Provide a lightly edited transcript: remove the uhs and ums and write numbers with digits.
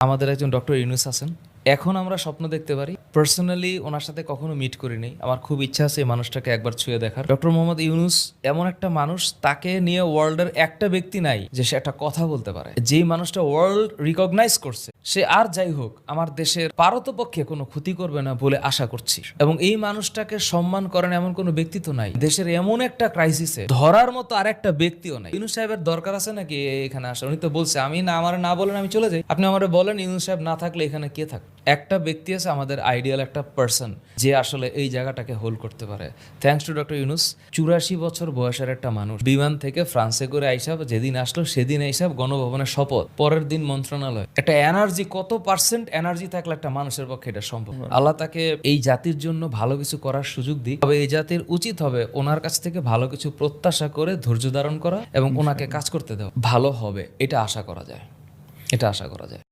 আমাদের একজন ডক্টর ইউনুস আছেন। এখন আমরা স্বপ্ন দেখতে পারি। পার্সোনালি ওনার সাথে কখনো মিট করিনি। আমার খুব ইচ্ছা আছে এই মানুষটাকে একবার ছুঁয়ে দেখার। ডক্টর মোহাম্মদ ইউনুস এমন একটা মানুষ, তাকে নিয়ে ওয়ার্ল্ডের একটা ব্যক্তি নাই যে সে একটা কথা বলতে পারে। যেই মানুষটা ওয়ার্ল্ড রিকগনাইজ করছে, সে আর যাই হোক আমার দেশের পারতপক্ষে কোনো ক্ষতি করবে না বলে আশা করছি। এবং এই মানুষটাকে সম্মান করেন এমন কোনো ব্যক্তি তো নাই। দেশের এমন একটা ক্রাইসিসে ধরার মতো আর একটা ব্যক্তিও নাই। ইউনুস সাহেবের দরকার আছে নাকি এখানে আসা? উনি তো বলছে আমি না, আমার না বলেন আমি চলে যাই। আপনি আমারে বলেন ইউনুস সাহেব না থাকলে এখানে কে থাক? একটা ব্যক্তি আছে আমাদের আইডিয়াল একটা পার্সন, যে আসলে এই জায়গাটাকে হোল্ড করতে পারে। Thanks to doctor Yunus. 84 বছর বয়সের একটা মানুষ বিমান থেকে ফ্রান্সে করে আইসাব, যেদিন আসলো সেদিন আইসাব গণভবনের শপথ, পরের দিন মন্ত্রণালয়। একটা এনার্জি, কত পার্সেন্ট এনার্জি থাকলে একটা মানুষের পক্ষে এটা সম্ভব? আল্লাহ তাকে এই জাতির জন্য ভালো কিছু করার সুযোগ দিক। তবে এই জাতির উচিত হবে ওনার কাছ থেকে ভালো কিছু প্রত্যাশা করে ধৈর্য ধারণ করা এবং ওনাকে কাজ করতে দেওয়া। ভালো হবে এটা আশা করা যায়, এটা আশা করা যায়।